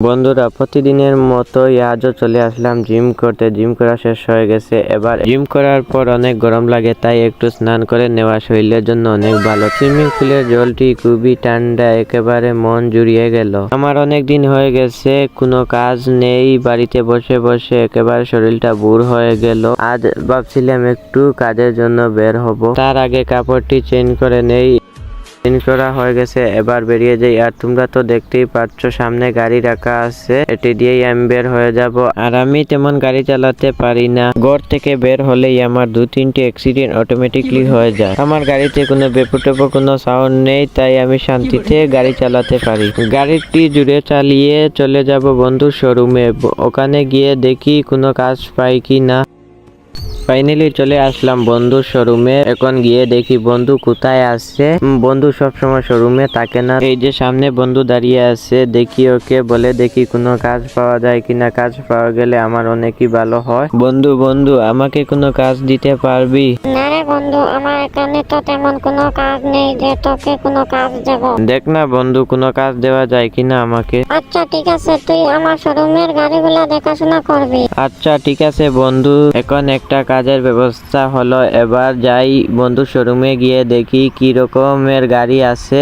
বন্ধুরা, প্রতিদিনের মতোই আজও চলে আসলাম জিম করতে। জিম করা শেষ হয়ে গেছে। এবার জিম করার পর অনেক গরম লাগে, তাই একটু স্নান করে নেওয়া শরীরের জন্য অনেক ভালো। সুইমিং পুলের জলটি খুবই ঠান্ডা, একেবারে মন জুড়িয়ে গেল। আমার অনেক দিন হয়ে গেছে কোনো কাজ নেই, বাড়িতে বসে বসে একেবারে শরীরটা বুর হয়ে গেল। আজ ভাবছিলাম একটু কাজের জন্য বের হব, তার আগে কাপড়টি চেঞ্জ করে নেই। চেঞ্জ করা হয়ে গেছে, এবার বেরিয়ে যাই। আর তোমরা তো দেখতেই পাচ্ছ সামনে গাড়ি রাখা আছে, এটি দিয়েই আমি বের হয়ে যাব। আর আমি তেমন গাড়ি চালাতে পারি না, ঘর থেকে বের হলেই আমার 2-3টি অ্যাক্সিডেন্ট অটোমেটিকলি হয়ে যায়। আমার গাড়িতে কোনো বেপুটেপো কোনো সাউন্ড নেই, তাই আমি শান্তিতে গাড়ি চালাতে পারি। গাড়িটি জুড়ে চালিয়ে চলে যাব বন্ধুর শোরুমে। ওখানে গিয়ে দেখি কোনো কাজ পাই কি না। ফাইনালি চলে আসলাম বন্ধুর শোরুমে। এখন গিয়ে দেখি বন্ধু কোথায় আছে। বন্ধু সবসময় শোরুমে থাকে না, এই যে সামনে বন্ধু দাঁড়িয়ে আছে। দেখি ওকে বলে দেখি কোনো কাজ পাওয়া যায় কিনা। কাজ পাওয়া গেলে আমার অনেকই ভালো হয়। বন্ধু বন্ধু আমাকে কোনো কাজ দিতে পারবি? না রে বন্ধু, আমার এখানে তো তেমন কোনো কাজ নেই যে তোকে কোনো কাজ দেব। দেখ না বন্ধু, কোনো কাজ দেওয়া যায় কিনা আমাকে। আচ্ছা ঠিক আছে, তুই আমার শোরুমের গাড়িগুলো দেখাশোনা করবি। আচ্ছা ঠিক আছে বন্ধু। এখন একটা কাজের ব্যবস্থা হলো, এবার যাই বন্ধু শোরুমে গিয়ে দেখি কি রকমের গাড়ি আছে।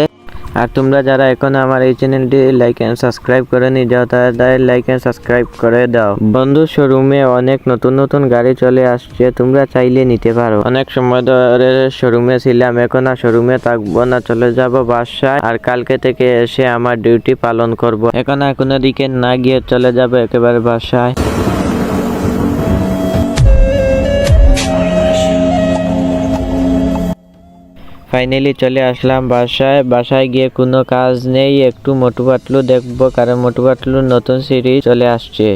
আর তোমরা যারা এখন আমার এই চ্যানেলটি লাইক এন্ড সাবস্ক্রাইব করে নি যাও, তারা লাইক এন্ড সাবস্ক্রাইব করে দাও। বন্ধু শোরুমে অনেক নতুন নতুন গাড়ি চলে আসছে, তোমরা চাইলে নিতে পারো। অনেক সময় ধরে শোরুমে ছিলাম, এখন আর শোরুমে থাকবো না, চলে যাব বাসায়। আর কালকে থেকে এসে আমার ডিউটি পালন করব। এখন আর কোনো দিকে না গিয়ে চলে যাব একেবারে বাসায়। ফাইনালি চলে আসলাম বাসায় গিয়ে কোনো কাজ নেই, একটু মোটু পাতলু দেখবো, কারণ মোটু পাতলুর নতুন সিরিজ চলে আসছে।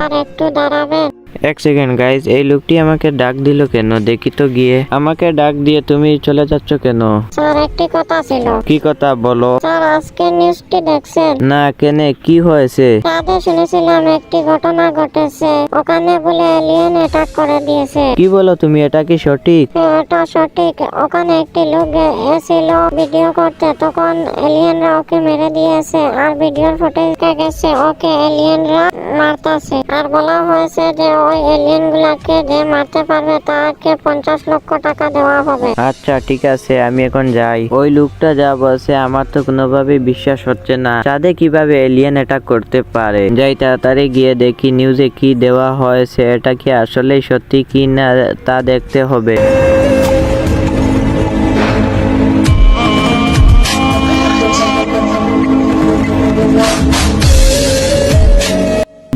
আর একটু দাঁড়াবেন? এক সেকেন্ড গাইজ, এই লোকটি আমাকে ডাক দিল কেন? দেখি তো গিয়ে। আমাকে ডাক দিয়ে তুমি চলে যাচ্ছ কেন? স্যার একটি কথা ছিল। কি কথা বলো? স্যার আজকে নিউজটি দেখছেন? না, কেনে কি হয়েছে? রাতে শুনেছিলাম একটি ঘটনা ঘটেছে, ওখানে বলে এলিয়েন অ্যাটাক করে দিয়েছে। কি বলো তুমি, এটা কি সঠিক? এটা সঠিক। ওখানে একটি লোক এসেছিল ভিডিও করতে, তখন এলিয়েনরা ওকে মেরে দিয়েছে। আর ভিডিওর ফুটেজ গেছে ওকে এলিয়েনরা মারতাছে। আর বলা হয়েছে যে ওই এলিয়েন গুলাকে যে মারতে পারবে তাকে 50 লক্ষ টাকা দেওয়া হবে। আচ্ছা ঠিক আছে, আমি এখন যাই। ওই লোকটা যা বলছে আমার তো কোনোভাবে বিশ্বাস হচ্ছে না। চাঁদে কিভাবে এলিয়েন অ্যাটাক করতে পারে? যাই তাড়াতাড়ি গিয়ে দেখি নিউজে কি দেওয়া হয়েছে, এটা কি আসলেই সত্যি কি না তা দেখতে হবে।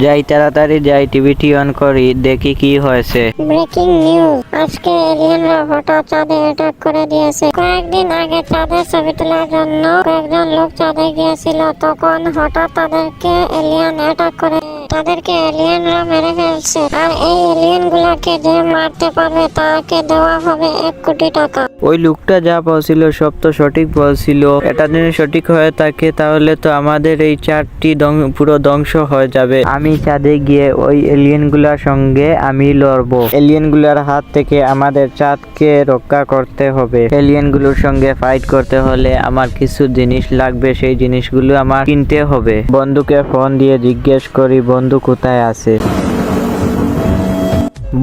যাই তাড়াতাড়ি যাই, টিভিটি অন করি, দেখি কি হয়েছে। ব্রেকিং নিউজ, আজকে এলিয়েনরা হঠাৎ চাঁদে অ্যাটাক করে দিয়েছে। কয়েকদিন আগে চাঁদের ছবি তোলার জন্য কয়েকজন লোক চাঁদে গিয়েছিল, তখন হঠাৎ তাদেরকে এলিয়েন অ্যাটাক করে তাদেরকে এলিয়েনরা মেরে ফেলছে। আর এই এলিয়েন গুলাকে যে মারতে পারবে তাকে দেওয়া হবে 1 কোটি টাকা। ওই লোকটা যা বলছিল সব তো সঠিক বলছিল। এটা যদি সঠিক হয়ে থাকে তাহলে তো আমাদের এই চাঁদটি পুরো ধ্বংস হয়ে যাবে। আমি চাঁদে গিয়ে ওই এলিয়েন গুলার সঙ্গে আমি লড়বো। এলিয়েন গুলার হাত থেকে আমাদের চাঁদকে রক্ষা করতে হবে। এলিয়েন গুলোর সঙ্গে ফাইট করতে হলে আমার কিছু জিনিস লাগবে, সেই জিনিসগুলো আমার কিনতে হবে। বন্ধুকে ফোন দিয়ে জিজ্ঞেস করি বন্ধু কোথায় আছে।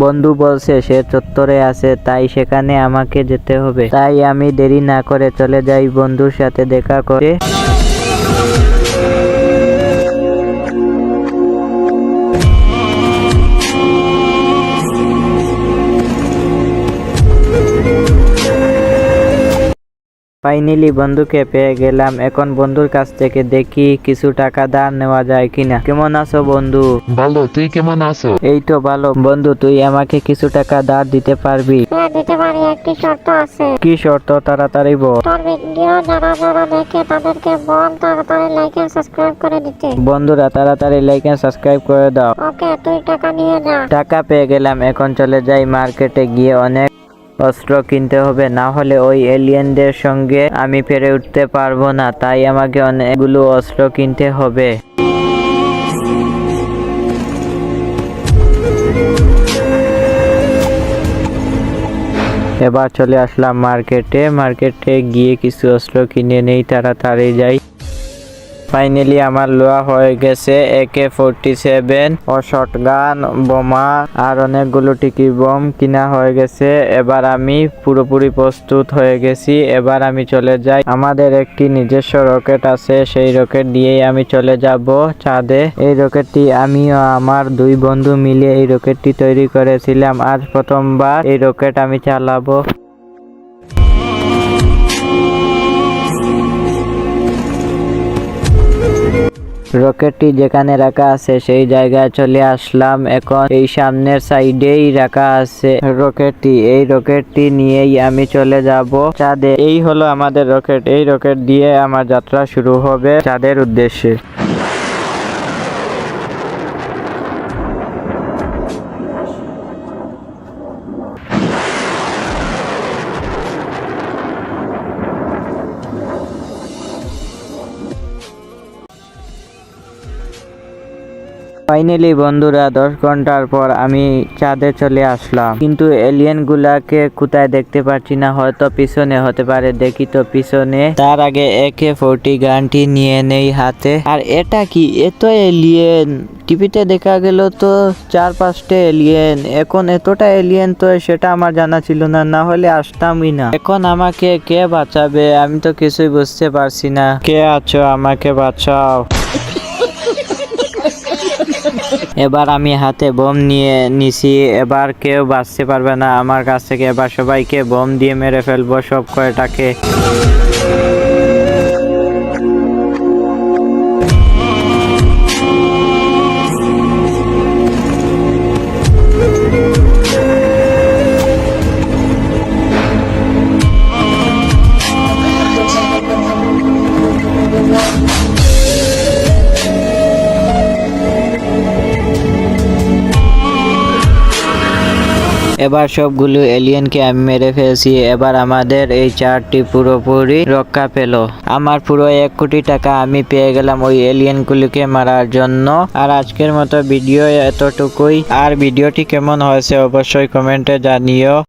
বন্ধু বলছে সে চত্বরে আছে, তাই সেখানে আমাকে যেতে হবে। তাই আমি দেরি না করে চলে যাই বন্ধুর সাথে দেখা করে। ফাইনালি বন্ধুকে পেয়ে গেলাম। এখন বন্ধুর কাছ থেকে দেখি কিছু টাকা ধার নেওয়া যায় কিনা। কেমন আছো বন্ধু? ভালো, তুই কেমন আছো? এই তো ভালো। বন্ধু তুই আমাকে কিছু টাকা ধার দিতে পারবি? হ্যাঁ দিতে পারি, একটি শর্ত আছে। কি শর্ত? তাড়াতাড়ি বল। তোর ভিডিও যারা যারা দেখে তাদেরকে বল তাড়াতাড়ি লাইক এন্ড সাবস্ক্রাইব করে দিতে। বন্ধুরা তাড়াতাড়ি লাইক এন্ড সাবস্ক্রাইব করে দাও। ওকে, তুই টাকা নিয়ে যা। টাকা পেয়ে গেলাম। এখন চলে যাই মার্কেটে, গিয়ে অনেক অস্ত্র কিনতে হবে, না হলে ওই এলিয়েনদের সঙ্গে আমি পেরে উঠতে পারবো না। তাই আমাকে অনেকগুলো অস্ত্র কিনতে হবে। এবার চলে আসলাম মার্কেটে গিয়ে কিছু অস্ত্র কিনে নেই, তাড়াতাড়ি যাই। ফাইনালি আমার লোয়া হয়ে গেছে AK-47 ও শটগান, বোমা আর অনেকগুলো টিকি বম কিনা হয়ে গেছে। এবার আমি পুরোপুরি প্রস্তুত হয়ে গেছি। এবার আমি চলে যাই, আমাদের একটি নিজস্ব রকেট আছে, সেই রকেট দিয়েই আমি চলে যাব চাঁদে। এই রকেটটি আমি ও আমার দুই বন্ধু মিলে এই রকেটটি তৈরি করেছিলাম। আজ প্রথমবার এই রকেট আমি চালাবো। রকেটটি যেখানে রাখা আছে সেই জায়গায় চলে আসলাম। এখন এই সামনের সাইডেই রাখা আছে রকেটটি। এই রকেটটি নিয়েই আমি চলে যাব চাঁদে। এই হলো আমাদের রকেট। এই রকেট দিয়ে আমার যাত্রা শুরু হবে চাঁদের উদ্দেশ্যে। ফাইনালি বন্ধুরা 10 ঘন্টার পর আমি চাঁদে চলে আসলাম, কিন্তু এলিয়েন গুলাকে কোথায় দেখতে পাচ্ছি না। হয়তো পিছনে হতে পারে, দেখি তো পিছনে। তার আগে AK-40 গানটি নিয়ে নেই হাতে। আর এটা কি, এত এলিয়েন! টিভিতে দেখা গেল তো 4-5টা এলিয়েন, এখন এতটা এলিয়েন তো সেটা আমার জানা ছিল না, না হলে আসতামই না। এখন আমাকে কে বাঁচাবে? আমি তো কিছুই বুঝতে পারছি না। কে আছো? আমাকে বাঁচাও। এবার আমি হাতে বোম নিয়ে নিছি। এবার কেউ বাঁচতে পারবে না আমার কাছ থেকে। এবার সবাইকে বোম দিয়ে মেরে ফেলবো, সব কয়টাকে। এবার সবগুলো এলিয়েনকে আমি মেরে ফেলছি। এবার আমাদের এই চারটি পুরোপুরি রক্ষা পেল। আমার পুরো 1 কোটি টাকা আমি পেয়ে গেলাম ওই এলিয়েনগুলোকে মারার জন্য। আর আজকের মতো ভিডিও এতটুকুই। আর ভিডিওটি কেমন হয়েছে অবশ্যই কমেন্টে জানিও।